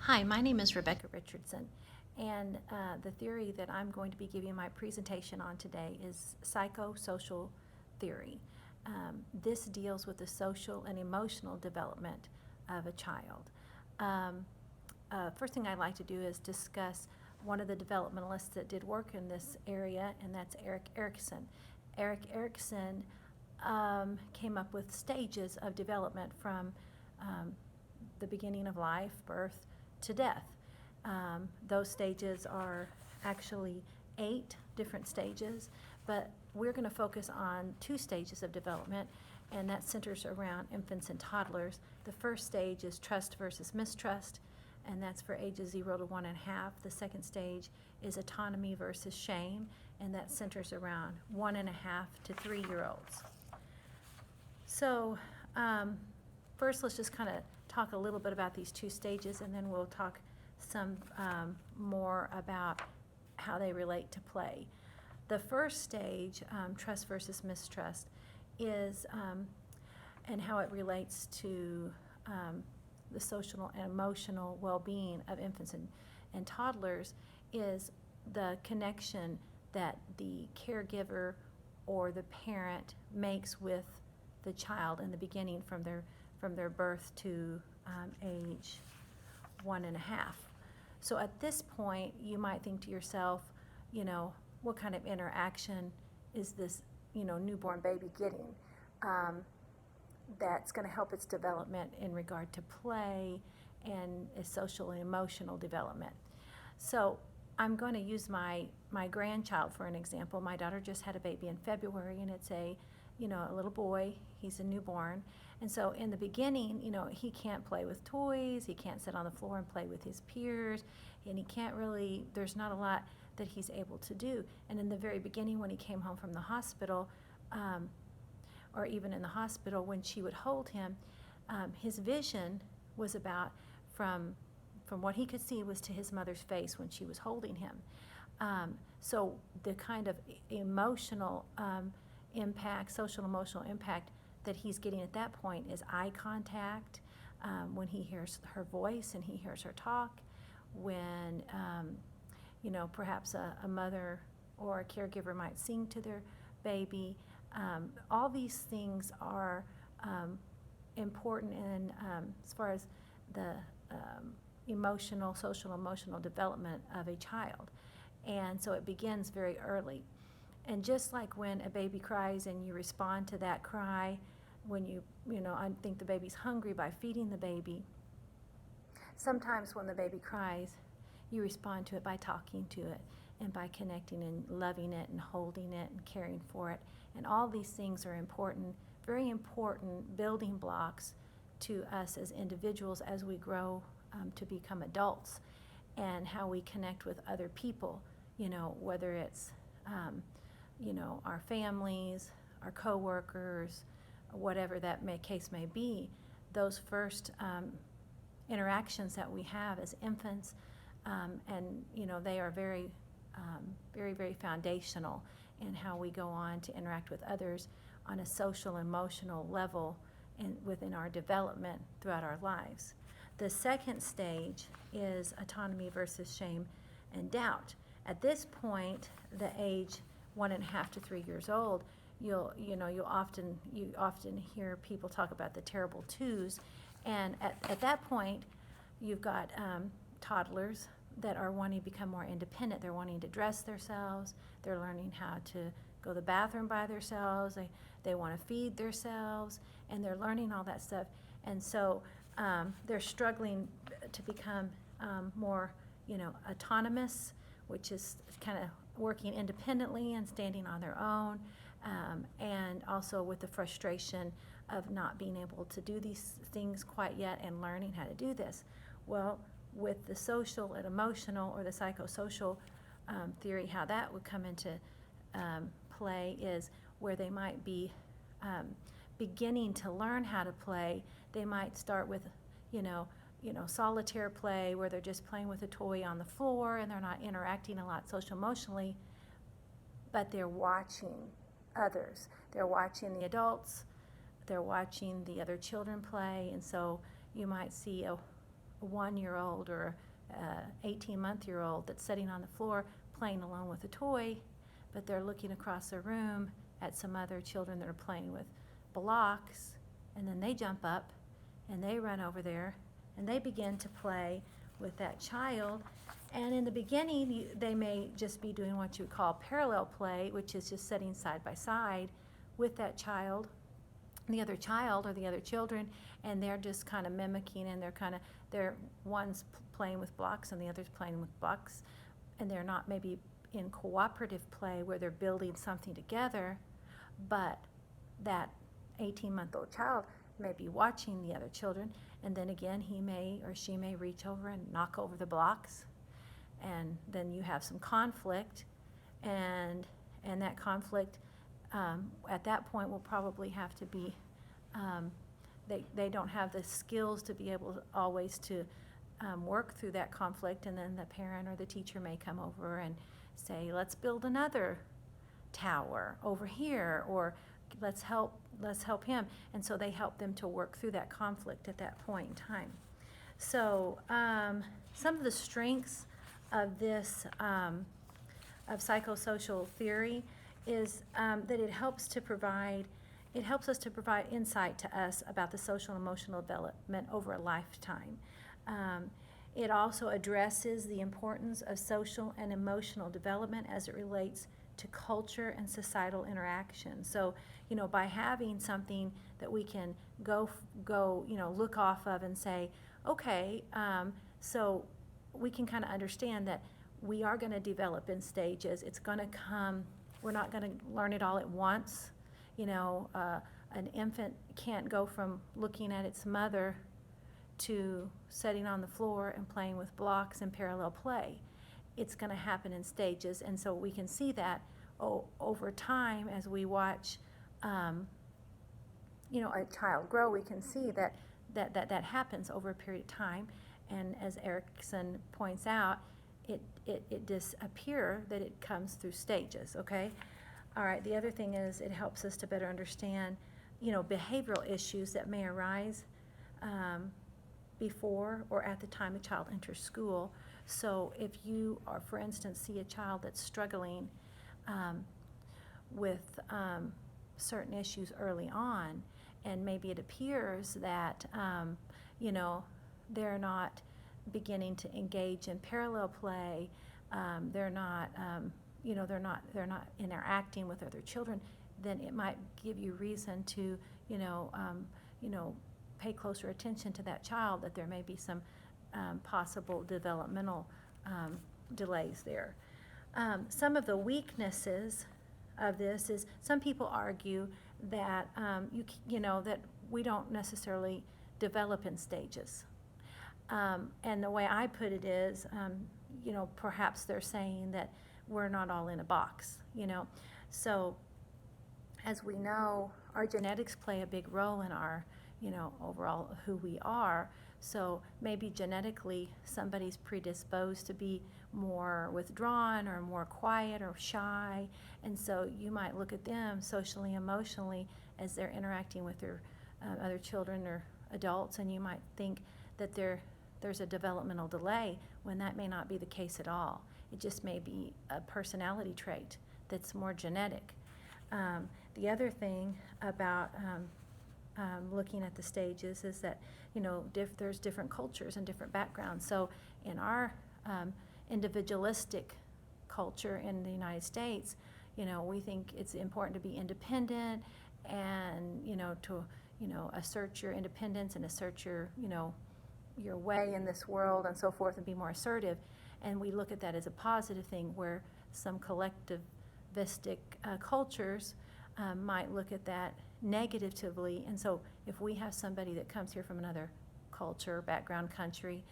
Hi, my name is Rebecca Richardson, and the theory that I'm going to be giving my presentation on today is Psychosocial Theory. This deals with the social and emotional development of a child. First thing I'd like to do is discuss one of the developmentalists that did work in this area, and that's Erik Erikson. Erik Erikson came up with stages of development from the beginning of life, birth, to death. Those stages are actually 8 different stages, but we're going to focus on 2 stages of development, and that centers around infants and toddlers. The first stage is trust versus mistrust, and that's for ages 0 to 1.5. The second stage is autonomy versus shame, and that centers around 1.5 to 3-year-olds. So first, let's just kind of talk a little bit about these 2 stages, and then we'll talk some more about how they relate to play. The first stage, trust versus mistrust, is and how it relates to the social and emotional well-being of infants and toddlers is the connection that the caregiver or the parent makes with the child in the beginning from their birth to age 1.5. So at this point, you might think to yourself, what kind of interaction is this, newborn baby getting that's going to help its development in regard to play and its social and emotional development. So I'm going to use my grandchild for an example. My daughter just had a baby in February, and it's a little boy. He's a newborn. And so in the beginning, he can't play with toys, he can't sit on the floor and play with his peers, and he can't really, there's not a lot that he's able to do. And in the very beginning, when he came home from the hospital, or even in the hospital, when she would hold him, his vision was about, from what he could see, was to his mother's face when she was holding him. So the kind of emotional impact, social emotional impact that he's getting at that point is eye contact, when he hears her voice and he hears her talk, when perhaps a mother or a caregiver might sing to their baby. All these things are important in as far as the social emotional development of a child. And so it begins very early. And just like when a baby cries and you respond to that cry, when I think the baby's hungry by feeding the baby, sometimes when the baby cries, you respond to it by talking to it and by connecting and loving it and holding it and caring for it. And all these things are important, very important building blocks to us as individuals as we grow to become adults, and how we connect with other people, whether it's our families, our coworkers, whatever that case may be. Those first interactions that we have as infants, and they are very, very foundational in how we go on to interact with others on a social, emotional level within our development throughout our lives. The second stage is autonomy versus shame and doubt. At this point, the age 1.5 to 3 years old, you often hear people talk about the terrible twos, and at that point, you've got toddlers that are wanting to become more independent. They're wanting to dress themselves. They're learning how to go to the bathroom by themselves. They want to feed themselves, and they're learning all that stuff. And so they're struggling to become more, autonomous, which is kind of working independently and standing on their own, and also with the frustration of not being able to do these things quite yet and learning how to do this. Well, with the social and emotional, or the psychosocial theory, how that would come into play is where they might be beginning to learn how to play. They might start with, solitaire play, where they're just playing with a toy on the floor and they're not interacting a lot social emotionally, but they're watching others. They're watching the adults, they're watching the other children play, and so you might see a 1-year-old or a 18-month-year-old that's sitting on the floor playing alone with a toy, but they're looking across the room at some other children that are playing with blocks, and then they jump up and they run over there and they begin to play with that child. And in the beginning, they may just be doing what you would call parallel play, which is just sitting side by side with that child, the other child or the other children, and they're just kind of mimicking, and they're one's playing with blocks and the other's playing with blocks, and they're not maybe in cooperative play where they're building something together, but that 18-month-old child may be watching the other children, and then again he may or she may reach over and knock over the blocks, and then you have some conflict, and that conflict at that point will probably have to be, they don't have the skills to be able to always to work through that conflict, and then the parent or the teacher may come over and say, let's build another tower over here, or let's help him, and so they help them to work through that conflict at that point in time. So some of the strengths of this of psychosocial theory is that it helps us to provide insight to us about the social and emotional development over a lifetime. It also addresses the importance of social and emotional development as it relates to culture and societal interaction. So, by having something that we can go, look off of and say, okay, so we can kind of understand that we are going to develop in stages. It's going to come. We're not going to learn it all at once. An infant can't go from looking at its mother to sitting on the floor and playing with blocks and parallel play. It's going to happen in stages, and so we can see that over time as we watch a child grow. We can see that happens over a period of time, and as Erickson points out, it does appear that it comes through stages. Okay, all right. The other thing is it helps us to better understand behavioral issues that may arise before or at the time a child enters school. So if you are, for instance, see a child that's struggling with certain issues early on, and maybe it appears that they're not beginning to engage in parallel play, they're not interacting with other children, then it might give you reason to pay closer attention to that child, that there may be some possible developmental delays there. Some of the weaknesses of this is some people argue that that we don't necessarily develop in stages. And the way I put it is, perhaps they're saying that we're not all in a box, So as we know, our genetics play a big role in our, overall who we are. So maybe genetically somebody's predisposed to be more withdrawn or more quiet or shy, and so you might look at them socially, emotionally as they're interacting with their other children or adults, and you might think that there's a developmental delay when that may not be the case at all. It just may be a personality trait that's more genetic. The other thing about looking at the stages is that there's different cultures and different backgrounds. So in our individualistic culture in the United States, we think it's important to be independent and to assert your independence and assert your your way in this world and so forth, and be more assertive. And we look at that as a positive thing, where some collectivistic cultures might look at that negatively. And so if we have somebody that comes here from another culture, background, country,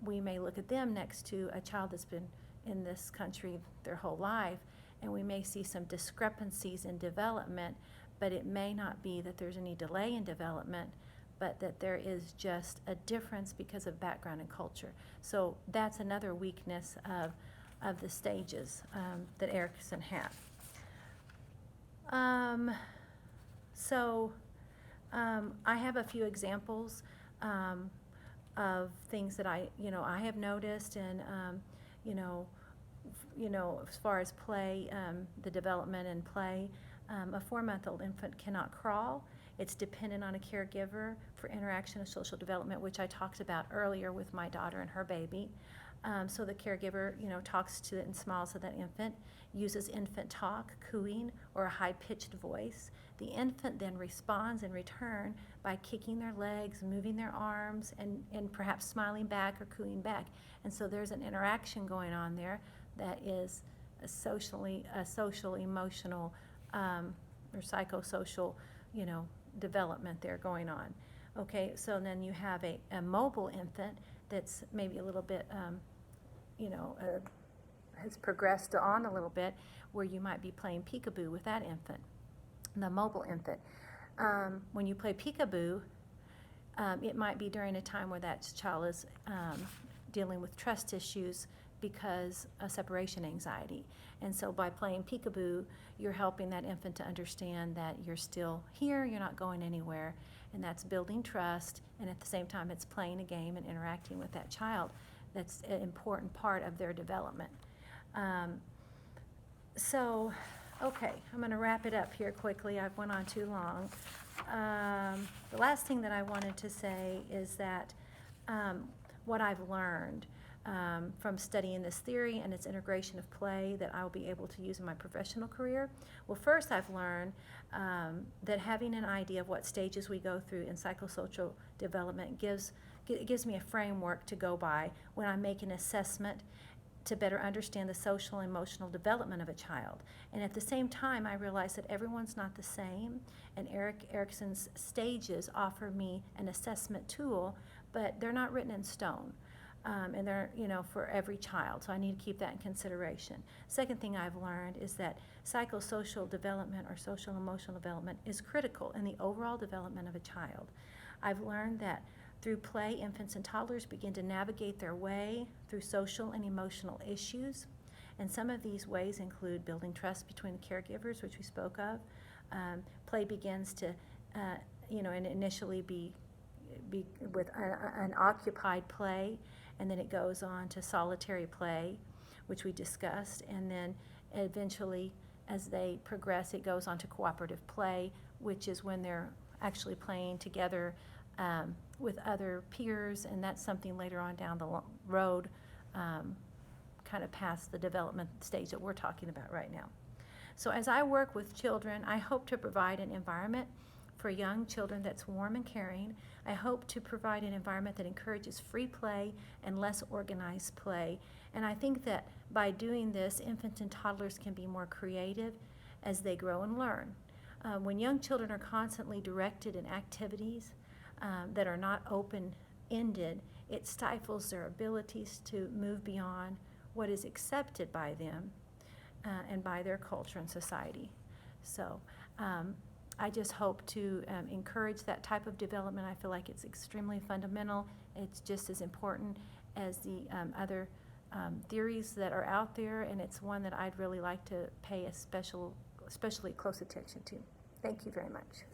we may look at them next to a child that's been in this country their whole life, and we may see some discrepancies in development, but it may not be that there's any delay in development, but that there is just a difference because of background and culture. So that's another weakness of the stages that Erickson had. I have a few examples of things that I have noticed, and you know, as far as play, the development and play, a 4-month-old infant cannot crawl. It's dependent on a caregiver for interaction and social development, which I talked about earlier with my daughter and her baby. So the caregiver, talks to it and smiles at that infant, uses infant talk, cooing, or a high-pitched voice. The infant then responds in return by kicking their legs, moving their arms, and perhaps smiling back or cooing back. And so there's an interaction going on there that is a social, emotional, or psychosocial, development there going on. Okay, so then you have a mobile infant that's maybe a little bit, has progressed on a little bit, where you might be playing peekaboo with that infant, the mobile infant. When you play peekaboo, it might be during a time where that child is dealing with trust issues because of separation anxiety. And so by playing peekaboo, you're helping that infant to understand that you're still here, you're not going anywhere, and that's building trust, and at the same time it's playing a game and interacting with that child. That's an important part of their development. So, okay, I'm going to wrap it up here quickly. I've went on too long. The last thing that I wanted to say is that what I've learned from studying this theory and its integration of play that I'll be able to use in my professional career. Well, first I've learned that having an idea of what stages we go through in psychosocial development gives me a framework to go by when I make an assessment to better understand the social and emotional development of a child. And at the same time, I realize that everyone's not the same, and Erickson's stages offer me an assessment tool, but they're not written in stone. And they're, for every child, so I need to keep that in consideration. Second thing I've learned is that psychosocial development or social emotional development is critical in the overall development of a child. I've learned that through play, infants and toddlers begin to navigate their way through social and emotional issues, and some of these ways include building trust between the caregivers, which we spoke of. Play begins to, and initially be with an occupied play, and then it goes on to solitary play, which we discussed, and then eventually, as they progress, it goes on to cooperative play, which is when they're actually playing together with other peers, and that's something later on down the road, kind of past the development stage that we're talking about right now. So as I work with children, I hope to provide an environment for young children that's warm and caring. I hope to provide an environment that encourages free play and less organized play. And I think that by doing this, infants and toddlers can be more creative as they grow and learn. When young children are constantly directed in activities that are not open-ended, it stifles their abilities to move beyond what is accepted by them and by their culture and society. So I just hope to encourage that type of development. I feel like it's extremely fundamental. It's just as important as the other theories that are out there, and it's one that I'd really like to pay especially close attention to. Thank you very much.